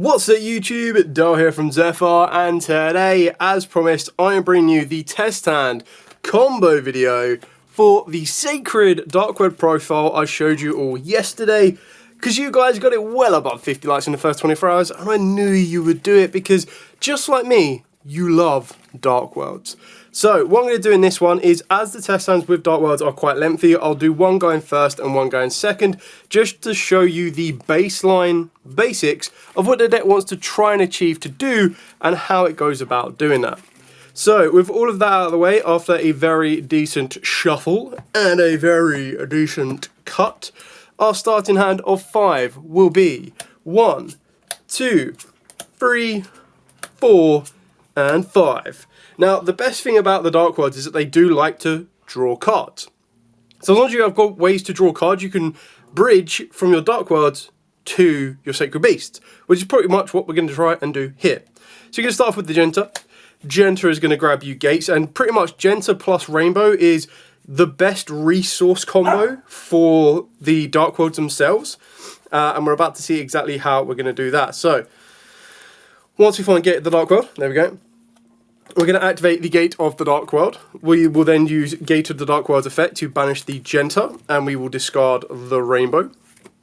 What's up YouTube, Dale here from Zephyr, and today, as promised, I am bringing you the test hand combo video for the Sacred Dark Web profile I showed you all yesterday, because you guys got it well above 50 likes in the first 24 hours, and I knew you would do it because, just like me, you love Dark Worlds. So, what I'm going to do in this one is, as the test hands with Dark Worlds are quite lengthy, I'll do one going first and one going second, just to show you the baseline basics of what the deck wants to try and achieve to do, and how it goes about doing that. So, with all of that out of the way, after a very decent shuffle and a very decent cut, our starting hand of 5 will be 1, 2, 3, 4, and 5. Now, the best thing about the Dark Worlds is that they do like to draw cards. So as long as you have got ways to draw cards, you can bridge from your Dark Worlds to your Sacred Beasts, which is pretty much what we're going to try and do here. So you're going to start off with the Genta. Genta is going to grab you gates, and pretty much Genta plus Rainbow is the best resource combo for the Dark Worlds themselves. And we're about to see exactly how we're going to do that. So, once we find Gate of the Dark World, there we go. We're going to activate the Gate of the Dark World. We will then use Gate of the Dark World's effect to banish the Genta, and we will discard the Rainbow.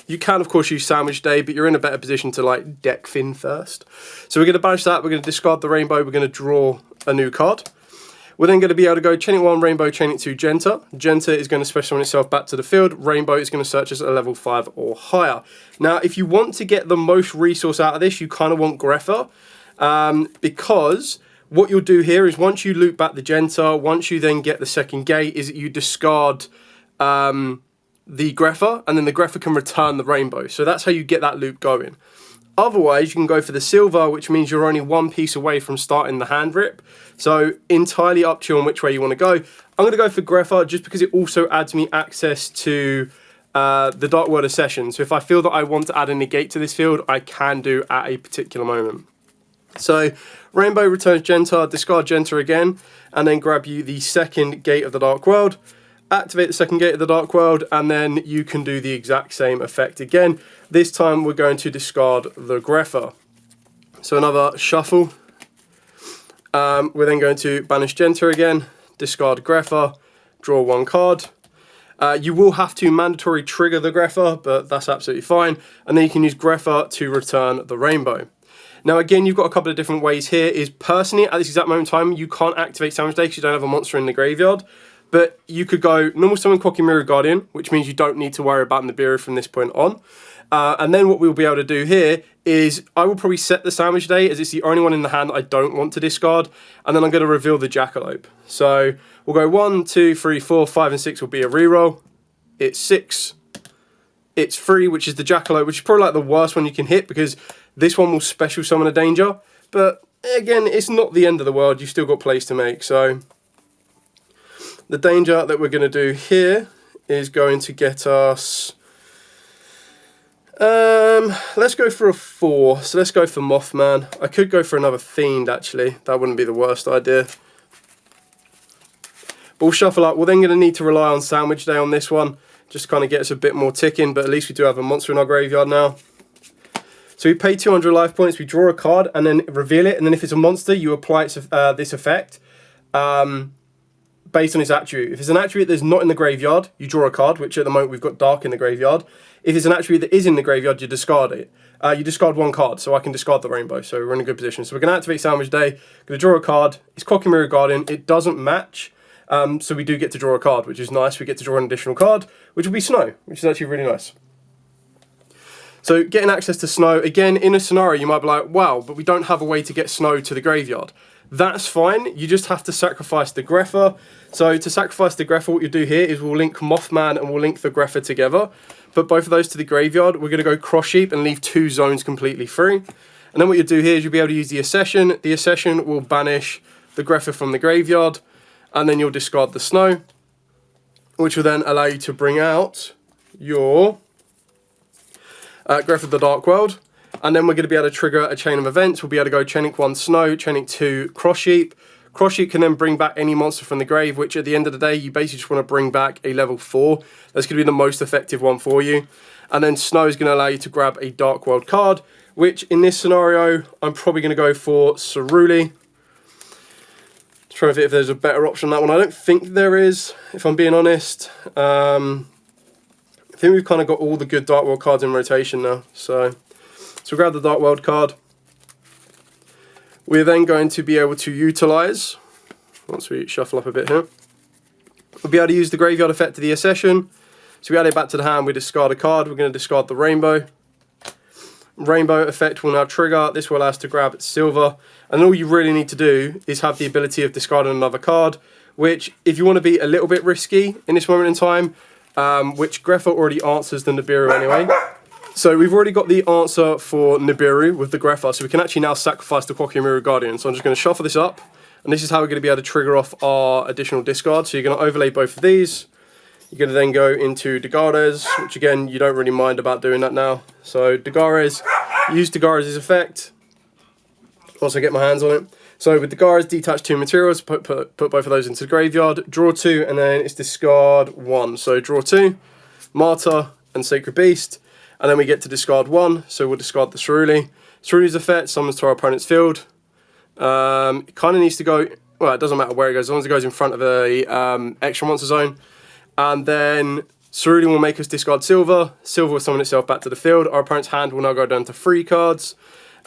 You can, of course, use Sandwich Day, but you're in a better position to, like, deck Finn first. So we're going to banish that, we're going to discard the Rainbow, we're going to draw a new card. We're then going to be able to go Chain it 1, Rainbow, Chain it 2, Genta. Genta is going to special summon itself back to the field. Rainbow is going to search us at a level 5 or higher. Now, if you want to get the most resource out of this, you kind of want Grepher, because what you'll do here is once you loop back the Genta, once you then get the second gate, is that you discard the Grepher, and then the Grepher can return the Rainbow. So that's how you get that loop going. Otherwise, you can go for the Silver, which means you're only one piece away from starting the hand rip. So entirely up to you on which way you want to go. I'm going to go for Grepher just because it also adds me access to the Dark World of Session. So if I feel that I want to add a negate to this field, I can do at a particular moment. So Rainbow returns Genta, discard Genta again, and then grab you the second Gate of the Dark World. Activate the second Gate of the Dark World, and then you can do the exact same effect again. This time we're going to discard the Grepher. So another shuffle. We're then going to banish Genta again, discard Grepher, draw one card. You will have to mandatory trigger the Grepher, but that's absolutely fine. And then you can use Grepher to return the Rainbow. Now again, you've got a couple of different ways here. Is personally, at this exact moment in time, you can't activate Sandwich Day because you don't have a monster in the graveyard. But you could go normal summon Kokimiru Guardian, which means you don't need to worry about Nibiru from this point on. And then what we'll be able to do here is I will probably set the Sandwich Day as it's the only one in the hand that I don't want to discard. And then I'm going to reveal the Jackalope. So we'll go 1, 2, 3, 4, 5, and 6 will be a reroll. It's 6. It's 3, which is the Jackalope, which is probably like the worst one you can hit because this one will special summon a danger. But again, it's not the end of the world. You've still got plays to make. So the danger that we're going to do here is going to get us... let's go for a 4. So let's go for Mothman. I could go for another Fiend, actually. That wouldn't be the worst idea. But we'll shuffle up. We're then going to need to rely on Sandwich Day on this one, just to kind of get us a bit more ticking, but at least we do have a monster in our graveyard now. So we pay 200 life points, we draw a card, and then reveal it, and then if it's a monster, you apply its, this effect based on its attribute. If it's an attribute that's not in the graveyard, you draw a card, which at the moment we've got Dark in the graveyard. If it's an attribute that is in the graveyard, you discard it. You discard one card, so I can discard the Rainbow, so we're in a good position. So we're going to activate Sandwich Day, going to draw a card. It's Kokimiru Guardian, it doesn't match, so we do get to draw a card, which is nice. We get to draw an additional card, which will be Snow, which is actually really nice. So getting access to Snow, again, in a scenario you might be like, wow, but we don't have a way to get Snow to the graveyard. That's fine, you just have to sacrifice the Grepher. So to sacrifice the Grepher, what you do here is we'll link Mothman and we'll link the Grepher together. Put both of those to the graveyard, we're going to go Cross Sheep and leave 2 zones completely free. And then what you do here is you'll be able to use the Accession. The Accession will banish the Grepher from the graveyard, and then you'll discard the Snow, which will then allow you to bring out your Grepher of the Dark World, and then we're going to be able to trigger a chain of events. We'll be able to go Chaining 1 Snow, Chaining 2 Cross Sheep. Cross Sheep can then bring back any monster from the grave, which at the end of the day, you basically just want to bring back a level 4. That's going to be the most effective one for you. And then Snow is going to allow you to grab a Dark World card, which in this scenario, I'm probably going to go for Cerulli. Trying to think if there's a better option than that one. I don't think there is, if I'm being honest. I think we've kind of got all the good Dark World cards in rotation now. So we'll grab the Dark World card. We're then going to be able to utilize, once we shuffle up a bit here, we'll be able to use the graveyard effect of the Accession. So we add it back to the hand, we discard a card, we're going to discard the Rainbow. Rainbow effect will now trigger. This will allow us to grab silver, and all you really need to do is have the ability of discarding another card, which if you want to be a little bit risky in this moment in time, which Greffa already answers the Nibiru anyway. So we've already got the answer for Nibiru with the Greffa, so we can actually now sacrifice the Kokimiru Guardian. So I'm just going to shuffle this up, and this is how we're going to be able to trigger off our additional discard. So you're going to overlay both of these. You're going to then go into Dagares, which again, you don't really mind about doing that now. So Dagares, use Dagares' effect. Once I get my hands on it. So with Dagares, detach 2 materials, put both of those into the graveyard, draw 2, and then it's discard 1. So draw 2, Martyr, and Sacred Beast, and then we get to discard 1, so we'll discard the Cerulli. Cerulli's effect summons to our opponent's field. It kind of needs to go, well, it doesn't matter where it goes, as long as it goes in front of a extra monster zone. And then Cerulli will make us discard silver. Silver will summon itself back to the field. Our opponent's hand will now go down to 3 cards.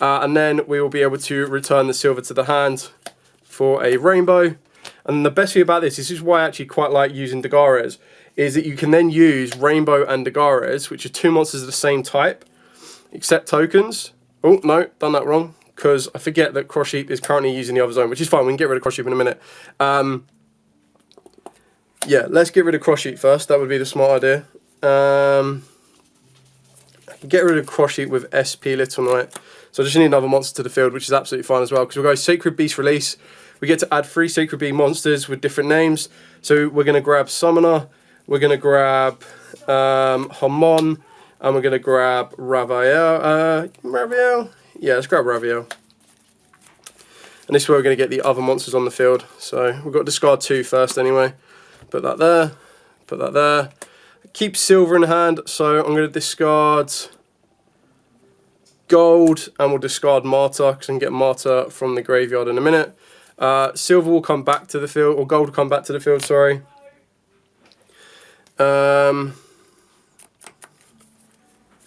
And then we will be able to return the silver to the hand for a rainbow. And the best thing about this is why I actually quite like using Dagares, is that you can then use Rainbow and Dagares, which are 2 monsters of the same type, except tokens. Oh, no, done that wrong, because I forget that Cross Sheep is currently using the other zone, which is fine. We can get rid of Cross Sheep in a minute. Yeah, let's get rid of Cross Sheep first. That would be the smart idea. I can get rid of Cross Sheep with SP Little Knight. So I just need another monster to the field, which is absolutely fine as well, because we'll go Sacred Beast Release. We get to add 3 Sacred Beast monsters with different names. So we're going to grab Summoner, we're going to grab Hamon, and we're going to grab Raviel. Raviel? Yeah, let's grab Raviel. And this is where we're going to get the other monsters on the field. So we've got to discard 2 first anyway. Put that there, put that there. Keep silver in hand, so I'm going to discard gold, and we'll discard Martyr, because I can get Martyr from the graveyard in a minute. Silver will come back to the field, or gold will come back to the field, sorry. I've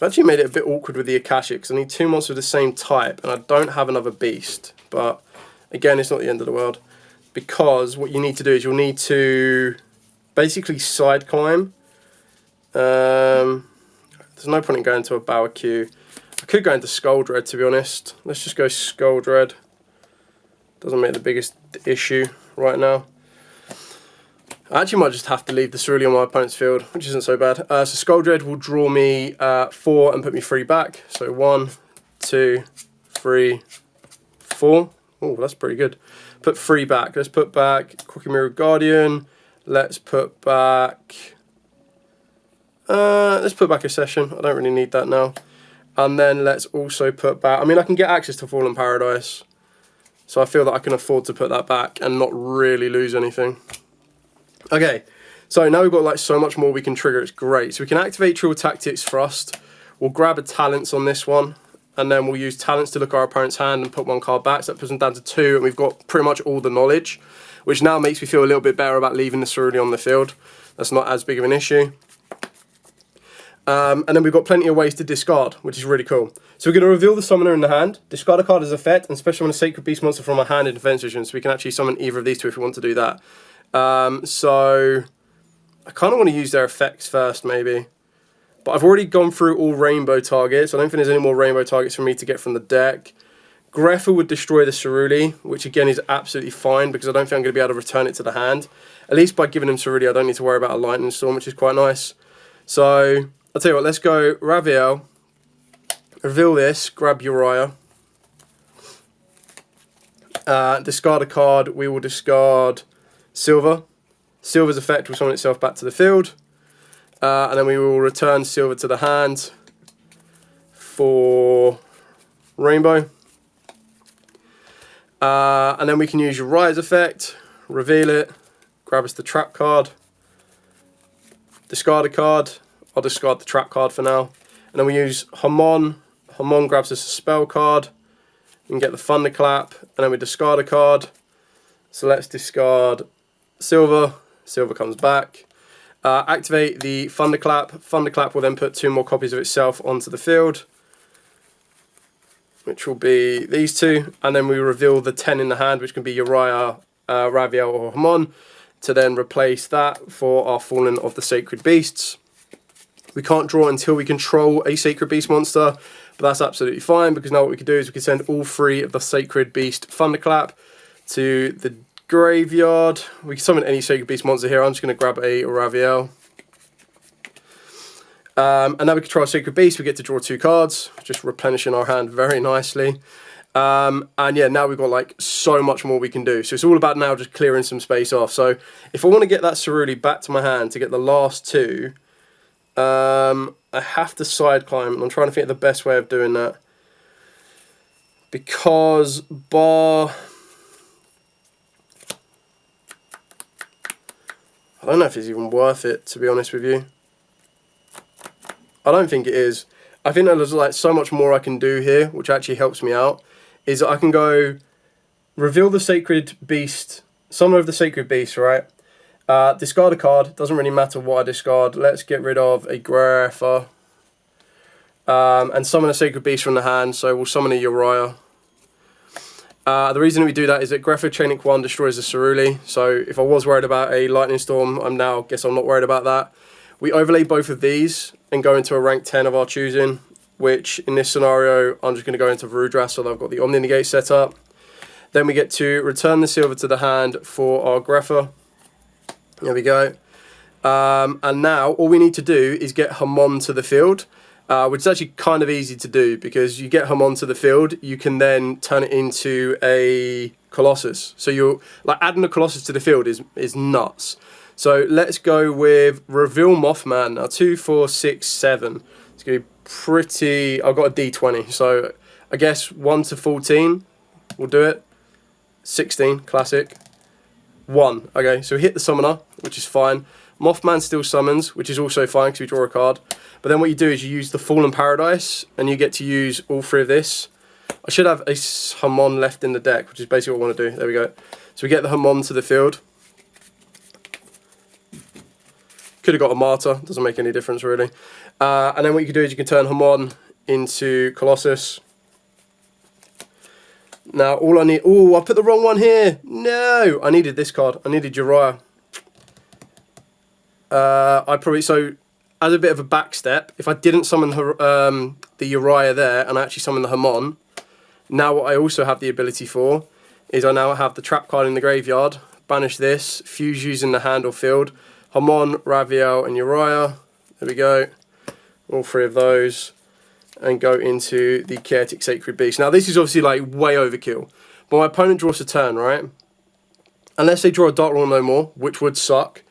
actually made it a bit awkward with the Akashic, because I need 2 monsters of the same type, and I don't have another beast. But again, it's not the end of the world, because what you need to do is you'll need to basically side climb. There's no point in going to a Bower Q. I could go into Skuldred, to be honest. Let's just go Skuldred. Doesn't make the biggest issue right now. I actually might just have to leave the Cerulli on my opponent's field, which isn't so bad. So Skuldred will draw me 4 and put me 3 back. So 1, 2, 3, 4. Oh, that's pretty good. Put 3 back. Let's put back Kokimiru Guardian. Let's put back Accession. I don't really need that now. And then let's also put back, I mean, I can get access to Fallen Paradise, so I feel that I can afford to put that back and not really lose anything. Okay, so now we've got like so much more we can trigger. It's great. So we can activate True Tactics Thrust. We'll grab a Talents on this one, and then we'll use Talents to look at our opponent's hand and put 1 card back. So that puts them down to 2, and we've got pretty much all the knowledge, which now makes me feel a little bit better about leaving the Cerulli on the field. That's not as big of an issue. And then we've got plenty of ways to discard, which is really cool. So we're going to reveal the Summoner in the hand, discard a card as effect, and special summon a Sacred Beast monster from our hand in defense position. So we can actually summon either of these 2 if we want to do that. So I kind of want to use their effects first, maybe. But I've already gone through all rainbow targets. I don't think there's any more rainbow targets for me to get from the deck. Greffa would destroy the Cerulli, which again is absolutely fine, because I don't think I'm going to be able to return it to the hand. At least by giving him Cerulli, I don't need to worry about a Lightning Storm, which is quite nice. So I'll tell you what, let's go Raviel, reveal this, grab Uriah, discard a card. We will discard Silver. Silver's effect will summon itself back to the field, and then we will return Silver to the hand for Rainbow. And then we can use Uriah's effect, reveal it, grab us the trap card, discard a card. I'll discard the trap card for now. And then we use Hamon, Hamon grabs us a spell card. We can get the Thunderclap, and then we discard a card. So let's discard Silver. Silver comes back. Activate the Thunderclap. Thunderclap will then put 2 more copies of itself onto the field, which will be these 2. And then we reveal the 10 in the hand, which can be Uriah, Raviel, or Hamon, to then replace that for our Fallen of the Sacred Beasts. We can't draw until we control a Sacred Beast monster, but that's absolutely fine, because now what we can do is we can send all 3 of the Sacred Beast Thunderclap to the graveyard. We can summon any Sacred Beast monster here. I'm just going to grab a Raviel. And now we control a Sacred Beast. We get to draw 2 cards, just replenishing our hand very nicely. And yeah, now we've got like so much more we can do. So it's all about now just clearing some space off. So if I want to get that Ceruli back to my hand to get the last 2, I have to side climb, and I'm trying to think of the best way of doing that. Because bar... I don't know if it's even worth it, to be honest with you. I don't think it is. I think there's like so much more I can do here, which actually helps me out. Is I can go reveal the Sacred Beast, summon of the Sacred Beast, right? Discard a card. Doesn't really matter what I discard. Let's get rid of a Grepher. And summon a Sacred Beast from the hand. So we'll summon a Uriah. The reason we do that is that Grepher Chain Link 1 destroys the Ceruli. So if I was worried about a Lightning Storm, I'm not worried about that. We overlay both of these and go into a rank 10 of our choosing, which in this scenario, I'm just going to go into Varudras, so I've got the Omni Negate set up. Then we get to return the silver to the hand for our Grepher. There we go. And now all we need to do is get Hamon to the field, which is actually kind of easy to do, because you get Hamon to the field, you can then turn it into a Colossus. So you're like adding a Colossus to the field is nuts. So let's go with Reveal Mothman. Now 2, 4, 6, 7. It's going to be pretty... I've got a D20. So I guess 1 to 14 will do it. 16, classic. 1. Okay, so we hit the summoner, which is fine. Mothman still summons, which is also fine because we draw a card. But then what you do is you use the Fallen Paradise, and you get to use all 3 of this. I should have a Hamon left in the deck, which is basically what I want to do. There we go. So we get the Hamon to the field. Could have got a Martyr, doesn't make any difference really. And then what you can do is you can turn Hamon into Colossus. Now all I need... Oh, I put the wrong one here! No! I needed this card. I needed Uriah. So as a bit of a back step, if I didn't summon the Uriah there and I actually summon the Hamon, now what I also have the ability for is I now have the trap card in the graveyard, banish this, fuse using the hand or field, Hamon, Raviel and Uriah, there we go, all 3 of those, and go into the Chaotic Sacred Beast. Now this is obviously like way overkill, but my opponent draws a turn, right? Unless they draw a Dark Lord no more, which would suck,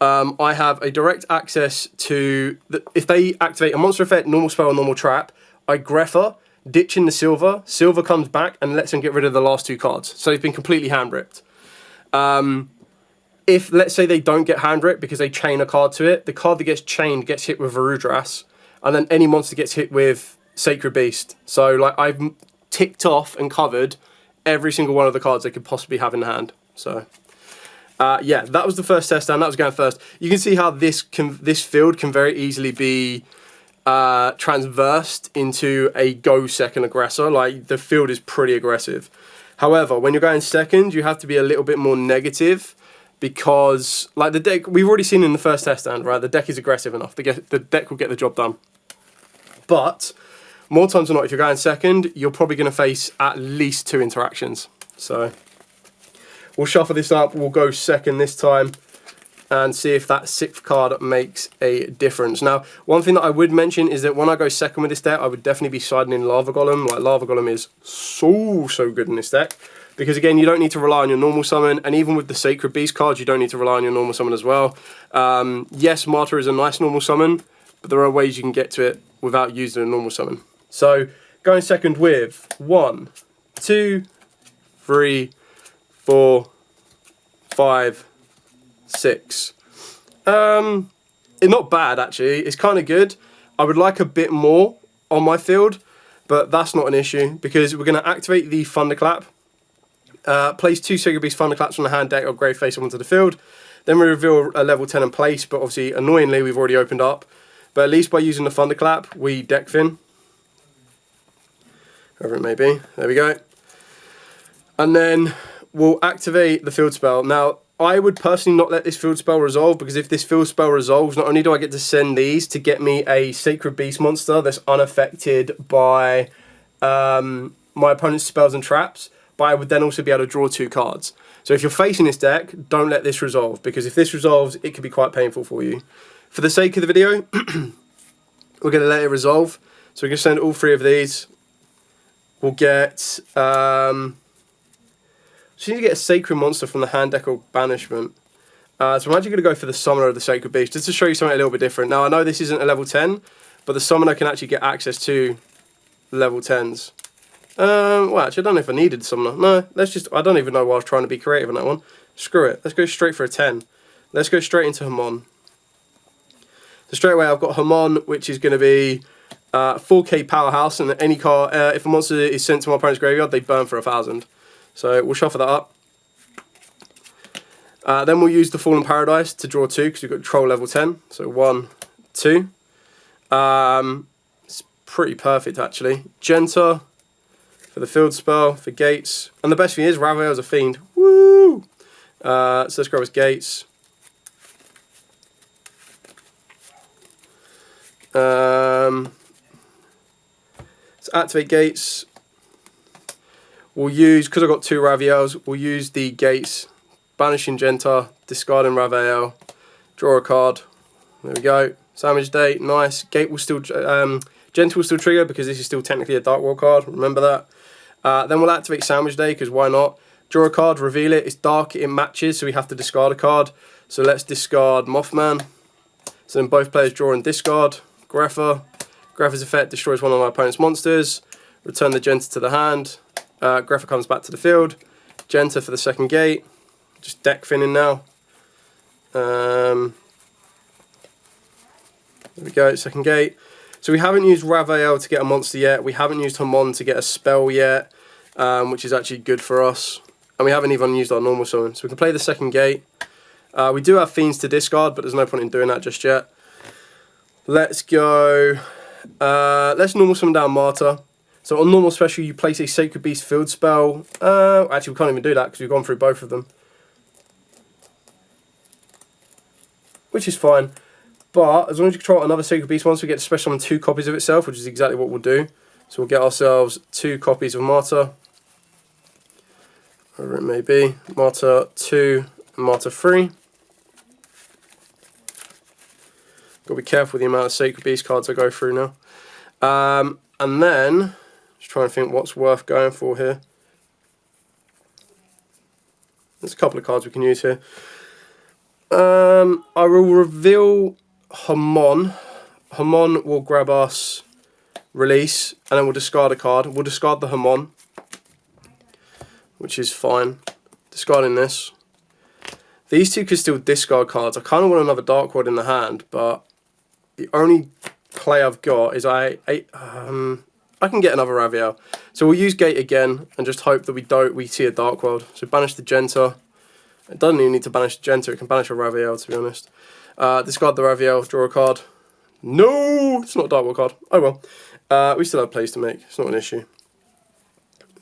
I have a direct access to... if they activate a monster effect, normal spell, normal trap, I Grepher, ditch in the silver, silver comes back and lets them get rid of the last 2 cards. So it's been completely hand ripped. If, let's say, they don't get hand ripped because they chain a card to it, the card that gets chained gets hit with Varudras, and then any monster gets hit with Sacred Beast. So like I've ticked off and covered every single one of the cards they could possibly have in the hand. So yeah, that was the first test stand. That was going first. You can see how this field can very easily be transversed into a go second aggressor. Like the field is pretty aggressive. However, when you're going second, you have to be a little bit more negative, because like the deck, we've already seen in the first test stand, right? The deck is aggressive enough. The deck will get the job done. But more times than not, if you're going second, you're probably going to face at least 2 interactions. So we'll shuffle this up. We'll go second this time and see if that 6th card makes a difference. Now, one thing that I would mention is that when I go second with this deck, I would definitely be siding in Lava Golem. Like, Lava Golem is so good in this deck. Because, again, you don't need to rely on your normal summon. And even with the Sacred Beast cards, you don't need to rely on your normal summon as well. Yes, Martyr is a nice normal summon, but there are ways you can get to it without using a normal summon. So, going second with 1, 2, 3, 4, 5, 6. It's not bad, actually. It's kind of good. I would like a bit more on my field, but that's not an issue because we're going to activate the Thunderclap. Place 2 Sacred Beast Thunderclaps from the hand deck or grave face onto the field. Then we reveal a level 10 in place, but obviously, annoyingly, we've already opened up. But at least by using the Thunderclap, we deck fin. Whoever it may be. There we go. And then we'll activate the field spell. Now, I would personally not let this field spell resolve, because if this field spell resolves, not only do I get to send these to get me a Sacred Beast monster that's unaffected by my opponent's spells and traps, but I would then also be able to draw 2 cards. So if you're facing this deck, don't let this resolve, because if this resolves, it could be quite painful for you. For the sake of the video, we're going to let it resolve. So we're going to send all 3 of these. We'll get... so you need to get a Sacred Monster from the hand deck or Banishment. So I'm actually going to go for the Summoner of the Sacred Beast, just to show you something a little bit different. Now, I know this isn't a level 10, but the Summoner can actually get access to level 10s. Well, actually, I don't know if I needed Summoner. No, let's just... I don't even know why I was trying to be creative on that one. Screw it. Let's go straight for a 10. Let's go straight into Hamon. So straight away, I've got Hamon, which is going to be 4k Powerhouse, and any card... if a monster is sent to my opponent's graveyard, they burn for 1,000. So we'll shuffle that up. Then we'll use the Fallen Paradise to draw 2, because we've got Troll level 10. So 1, 2. It's pretty perfect, actually. Genta for the field spell, for Gates. And the best thing is, Ravael's a fiend. Woo! So let's grab his Gates. Let's activate Gates. We'll use, because I've got 2 Ravaels, we'll use the Gates, banishing Genta, discarding Ravael, draw a card. There we go. Sandwich Day, nice. Gate will still, Genta will still trigger because this is still technically a Dark World card. Remember that. Then we'll activate Sandwich Day because why not? Draw a card, reveal it. It's dark, it matches, so we have to discard a card. So let's discard Mothman. So then both players draw and discard. Grepher. Grepher's effect destroys one of my opponent's monsters. Return the Genta to the hand. Grepher comes back to the field. Genta for the second gate. Just deck finning now. There we go, second gate. So we haven't used Ravael to get a monster yet. We haven't used Hamon to get a spell yet, which is actually good for us. And we haven't even used our normal summon. So we can play the second gate. We do have Fiends to discard, but there's no point in doing that just yet. Let's go... let's normal summon down Martyr. So on normal special, you place a Sacred Beast field spell. Actually, we can't even do that because we've gone through both of them. Which is fine. But as long as you control another Sacred Beast once, we get to special summon 2 copies of itself, which is exactly what we'll do. So we'll get ourselves 2 copies of Martyr. Wherever it may be. Martyr 2 and Martyr 3. Got to be careful with the amount of Sacred Beast cards I go through now. And then, just trying to think what's worth going for here. There's a couple of cards we can use here. I will reveal Hamon. Hamon will grab us Release, and then we'll discard a card. We'll discard the Hamon, which is fine. Discarding this. These 2 could still discard cards. I kind of want another Dark World in the hand, but the only play I've got is I can get another Ravael. So we'll use Gate again and just hope that we see a Dark World. So banish the Genta. It doesn't even need to banish the Genta, it can banish a Ravael, to be honest. Discard the Ravael, draw a card. No! It's not a Dark World card. Oh well. We still have plays to make, it's not an issue.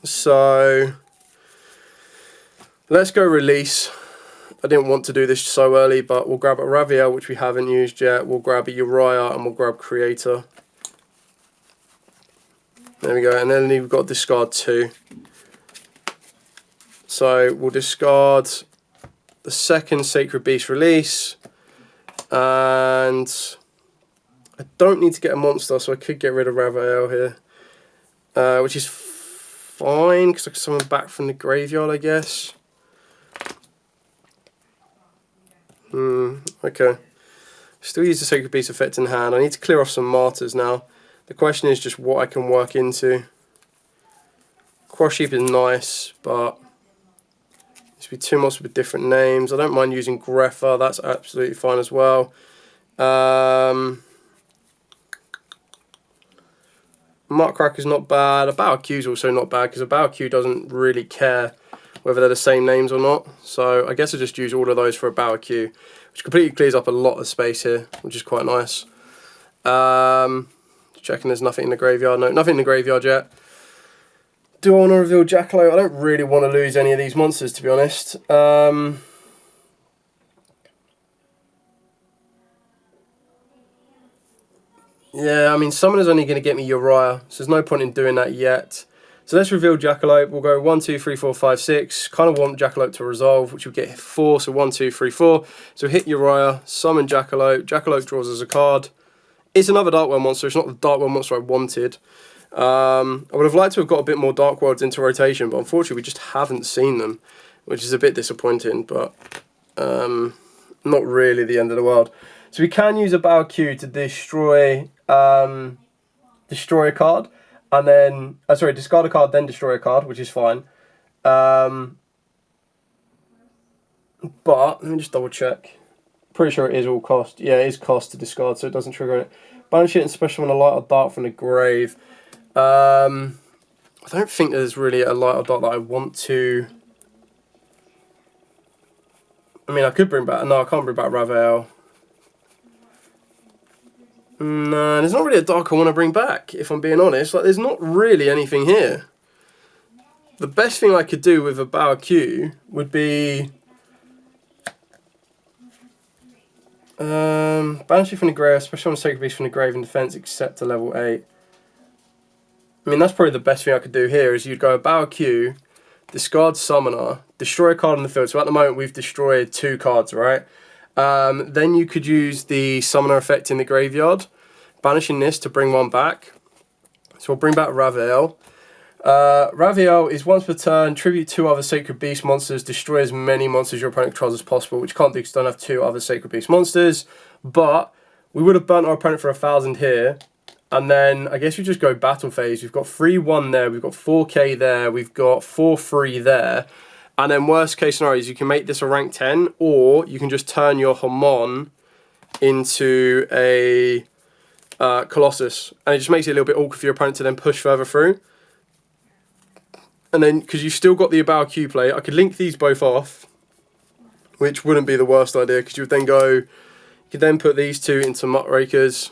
So let's go Release. I didn't want to do this so early, but we'll grab a Ravael, which we haven't used yet. We'll grab a Uriah and we'll grab Creator. There we go, and then we've got discard 2. So we'll discard the second Sacred Beast Release, and I don't need to get a monster, so I could get rid of Ravael here, which is fine because I can summon back from the graveyard, I guess. Okay. Still use the Sacred Beast effect in hand. I need to clear off some Martyrs now. The question is just what I can work into. Cross Sheep is nice, but this would be 2 monsters with different names. I don't mind using Grepher, that's absolutely fine as well. Muckracker's not bad. A Bow Q's also not bad, because a Bow Q doesn't really care whether they're the same names or not. So I guess I'll just use all of those for a Bow Q, which completely clears up a lot of space here, which is quite nice. Checking there's nothing in the graveyard. No, nothing in the graveyard yet. Do I want to reveal Jackalope? I don't really want to lose any of these monsters, to be honest. Yeah, I mean, Summoner's only going to get me Uriah, so there's no point in doing that yet. So let's reveal Jackalope. We'll go 1, 2, 3, 4, 5, 6. Kind of want Jackalope to resolve, which will get 4. So 1, 2, 3, 4. So hit Uriah, summon Jackalope. Jackalope draws us a card. It's another Dark World monster. It's not the Dark World monster I wanted. I would have liked to have got a bit more Dark Worlds into rotation, but unfortunately we just haven't seen them, which is a bit disappointing, but not really the end of the world. So we can use a Bow Q to destroy a card, and then sorry, discard a card, then destroy a card, which is fine. But let me just double check. Pretty sure it is all cost. Yeah, it is cost to discard, so it doesn't trigger it. Banish it and special on a light or dark from the grave. I don't think there's really a light or dark that I want to. I mean, I could bring back. No, I can't bring back Ravel. No, there's not really a dark I want to bring back, if I'm being honest. Like, there's not really anything here. The best thing I could do with a Bow Q would be banish it from the grave, especially on Sacred Beast from the grave in defense, except to level 8. I mean, that's probably the best thing I could do here, is you'd go a Bow Q, discard Summoner, destroy a card in the field. So at the moment we've destroyed 2 cards, right? Then you could use the Summoner effect in the graveyard, banishing this to bring 1 back. So we'll bring back Ravel. Ravel is once per turn, tribute 2 other Sacred Beast monsters, destroy as many monsters your opponent controls as possible, which you can't do because you don't have 2 other Sacred Beast monsters. But we would have burnt our opponent for 1,000 here. And then I guess we just go battle phase. We've got 3-1 there, we've got 4k there, we've got 4-3 there. And then worst case scenario is you can make this a rank 10, or you can just turn your Hamon into a Colossus. And it just makes it a little bit awkward for your opponent to then push further through. And then, because you've still got the Bow Q play, I could link these both off, which wouldn't be the worst idea, because you would then go, you could then put these 2 into Muckraker's.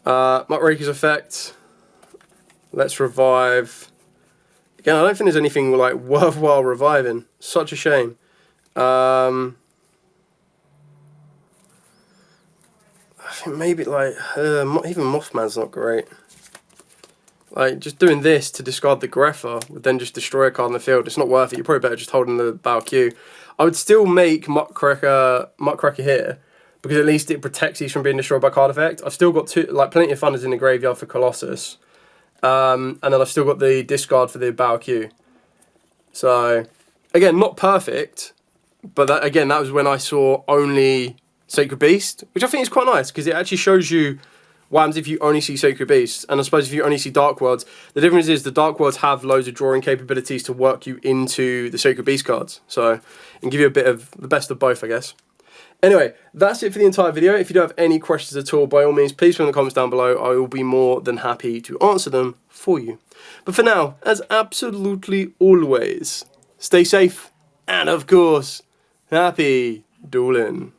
Muckraker's effect. Let's revive. Again, I don't think there's anything like worthwhile reviving. Such a shame. I think maybe like even Mothman's not great. Like, just doing this to discard the Greffer would then just destroy a card in the field. It's not worth it. You're probably better just holding the Bow Q. I would still make Muckraker here, because at least it protects these from being destroyed by card effect. I've still got plenty of Thunders in the graveyard for Colossus. And then I've still got the discard for the Bow Q. So, again, not perfect, but that was when I saw only Sacred Beast, which I think is quite nice, because it actually shows you what happens if you only see Sacred Beasts. And I suppose if you only see Dark Worlds, the difference is the Dark Worlds have loads of drawing capabilities to work you into the Sacred Beast cards. So, it can give you a bit of the best of both, I guess. Anyway, that's it for the entire video. If you do have any questions at all, by all means, please put in the comments down below. I will be more than happy to answer them for you. But for now, as absolutely always, stay safe and, of course, happy dueling.